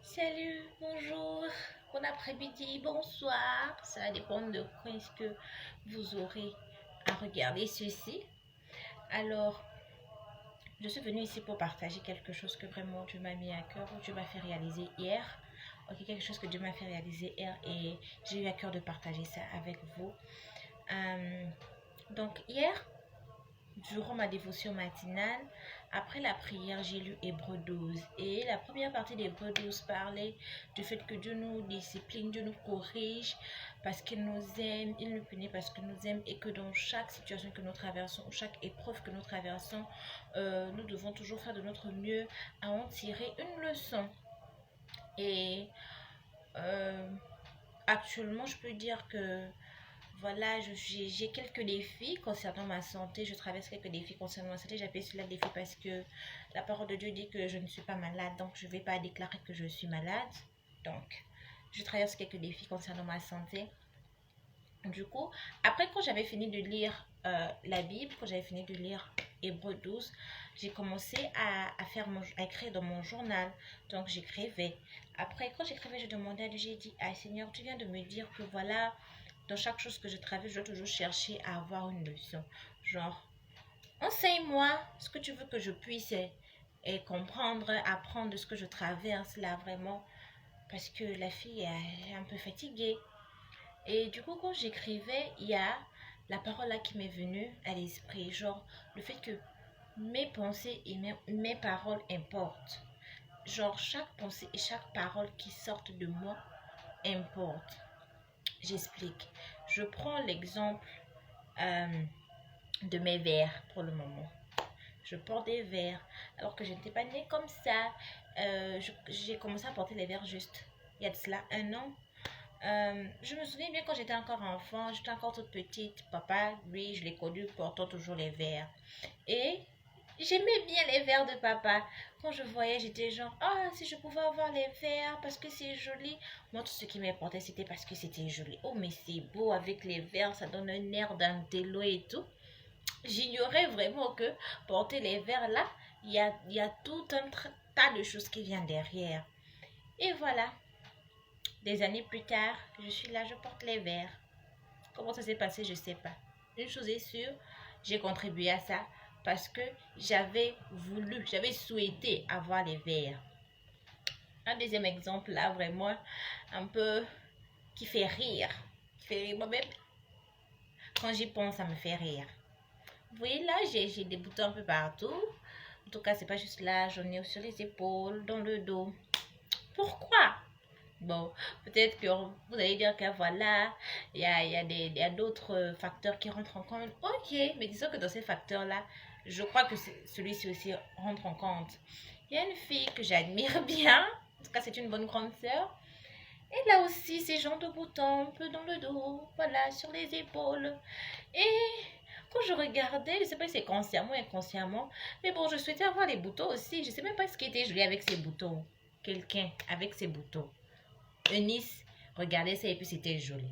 Salut, bonjour, bon après-midi, bonsoir. Ça va dépendre de quand est-ce que vous aurez à regarder ceci. Alors, je suis venue ici pour partager quelque chose que vraiment Dieu m'a mis à cœur, ou Dieu m'a fait réaliser hier. Ok, quelque chose que Dieu m'a fait réaliser hier et j'ai eu à cœur de partager ça avec vous. Euh, donc, hier, durant ma dévotion matinale, après la prière, j'ai lu Hébreux 12. Et la première partie d'Hébreux 12 parlait du fait que Dieu nous discipline, Dieu nous corrige parce qu'il nous aime, il nous punit parce qu'il nous aime et que dans chaque situation que nous traversons, chaque épreuve que nous traversons, nous devons toujours faire de notre mieux à en tirer une leçon. Et euh, actuellement, je peux dire que voilà, j'ai quelques défis concernant ma santé. Je traverse quelques défis concernant ma santé. J'appelle cela défi parce que la parole de Dieu dit que je ne suis pas malade. Donc, je ne vais pas déclarer que je suis malade. Donc, je traverse quelques défis concernant ma santé. Du coup, après, quand j'avais fini de lire la Bible, quand j'avais fini de lire Hébreux 12, j'ai commencé à écrire dans mon journal. Donc, j'écrivais. Après, quand j'écrivais, je demandais à Dieu, j'ai dit, ah Seigneur, tu viens de me dire que voilà, dans chaque chose que je traverse, je dois toujours chercher à avoir une leçon. Genre, enseigne-moi ce que tu veux que je puisse et comprendre, apprendre de ce que je traverse là vraiment. Parce que la fille est un peu fatiguée. Et du coup, quand j'écrivais, il y a la parole là qui m'est venue à l'esprit. Genre, le fait que mes pensées et mes paroles importent. Genre, chaque pensée et chaque parole qui sortent de moi importe. J'explique. Je prends l'exemple euh, de mes verres pour le moment. Je porte des verres alors que je n'étais pas née comme ça. J'ai commencé à porter les verres juste il y a de cela un an. Je me souviens bien quand j'étais encore enfant, j'étais encore toute petite. Papa, lui, je l'ai connu portant toujours les verres. Et j'aimais bien les verres de papa. Quand je voyais, j'étais genre, ah, si je pouvais avoir les verres parce que c'est joli. Moi, tout ce qui m'importait, c'était parce que c'était joli. Oh, mais c'est beau avec les verres, ça donne un air d'un télo et tout. J'ignorais vraiment que porter les verres là, il y a tout un tas de choses qui viennent derrière. Et voilà, des années plus tard, je suis là, je porte les verres. Comment ça s'est passé, je ne sais pas. Une chose est sûre, j'ai contribué à ça parce que j'avais souhaité avoir les verres. Un deuxième exemple là, vraiment, un peu qui fait rire. Qui fait rire moi-même. Quand j'y pense, ça me fait rire. Vous voyez là, j'ai des boutons un peu partout. En tout cas, c'est pas juste là, j'en ai sur les épaules, dans le dos. Pourquoi? Bon, peut-être que vous allez dire que voilà, il y a d'autres facteurs qui rentrent en compte. Ok, mais disons que dans ces facteurs-là, je crois que celui-ci aussi rentre en compte. Il y a une fille que j'admire bien, en tout cas c'est une bonne grande sœur. Elle a aussi ces genres de boutons un peu dans le dos, voilà, sur les épaules. Et quand je regardais, je ne sais pas si c'est consciemment ou inconsciemment, mais bon, je souhaitais avoir les boutons aussi. Je ne sais même pas ce qui était joli avec ces boutons. Quelqu'un avec ces boutons. Eunice regardait ça et puis c'était joli.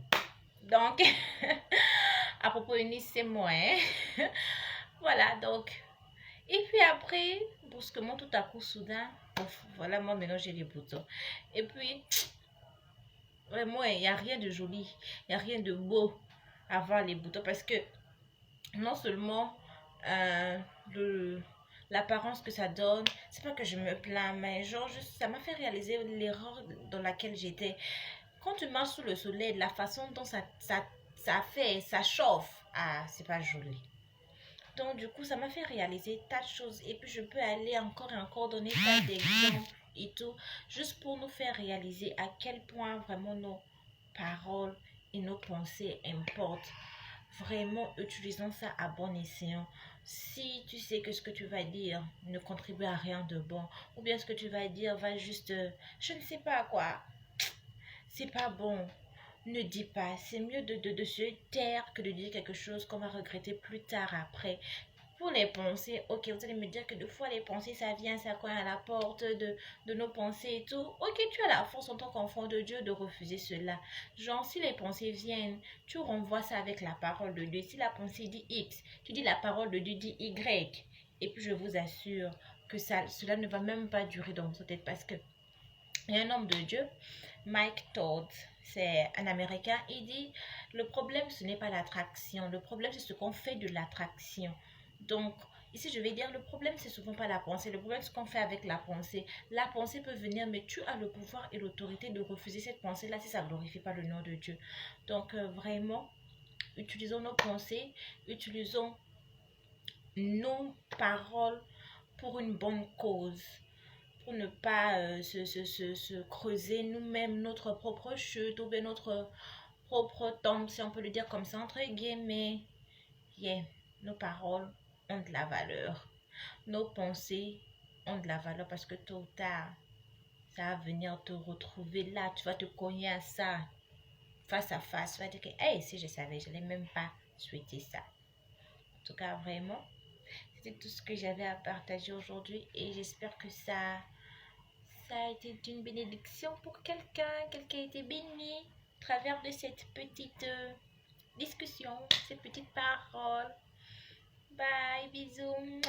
Donc, à propos Eunice, c'est moi. Hein? Voilà, donc. Et puis après, brusquement, tout à coup, soudain, voilà, moi maintenant j'ai les boutons. Et puis, vraiment, il n'y a rien de joli, il n'y a rien de beau à voir les boutons parce que non seulement euh, le, l'apparence que ça donne, c'est pas que je me plains, mais genre, juste, ça m'a fait réaliser l'erreur dans laquelle j'étais. Quand tu marches sous le soleil, la façon dont ça fait, ça chauffe, ah, c'est pas joli. Donc, du coup, ça m'a fait réaliser tas de choses. Et puis, je peux aller encore et encore donner tas d'exemples et tout, juste pour nous faire réaliser à quel point vraiment nos paroles et nos pensées importent. Vraiment, utilisons ça à bon escient. Si tu sais que ce que tu vas dire ne contribue à rien de bon, ou bien ce que tu vas dire va juste, je ne sais pas quoi, c'est pas bon. Ne dis pas. C'est mieux de se taire que de dire quelque chose qu'on va regretter plus tard après. Pour les pensées, ok, vous allez me dire que des fois les pensées, ça vient, ça cogne à la porte de nos pensées et tout. Ok, tu as la force en tant qu'enfant de Dieu de refuser cela. Genre, si les pensées viennent, tu renvoies ça avec la parole de Dieu. Si la pensée dit X, tu dis la parole de Dieu dit Y. Et puis je vous assure que cela ne va même pas durer dans votre tête parce que Il y a un homme de Dieu, Mike Todd, c'est un Américain. Il dit, le problème, ce n'est pas l'attraction. Le problème, c'est ce qu'on fait de l'attraction. Donc, ici, je vais dire, le problème, c'est souvent pas la pensée. Le problème, c'est ce qu'on fait avec la pensée. La pensée peut venir, mais tu as le pouvoir et l'autorité de refuser cette pensée-là si ça ne glorifie pas le nom de Dieu. Donc, vraiment, utilisons nos pensées, utilisons nos paroles pour une bonne cause, pour ne pas se creuser nous-mêmes notre propre chute ou bien notre propre tombe, si on peut le dire comme ça, entre guillemets. Yeah. Nos paroles ont de la valeur. Nos pensées ont de la valeur parce que tôt ou tard, ça va venir te retrouver là. Tu vas te cogner à ça face à face. Tu vas dire que, hey, si je savais, je n'allais même pas souhaiter ça. En tout cas, vraiment, c'était tout ce que j'avais à partager aujourd'hui et j'espère que ça a été une bénédiction pour quelqu'un a été béni à travers de cette petite discussion, cette petite parole. Bye, bisous.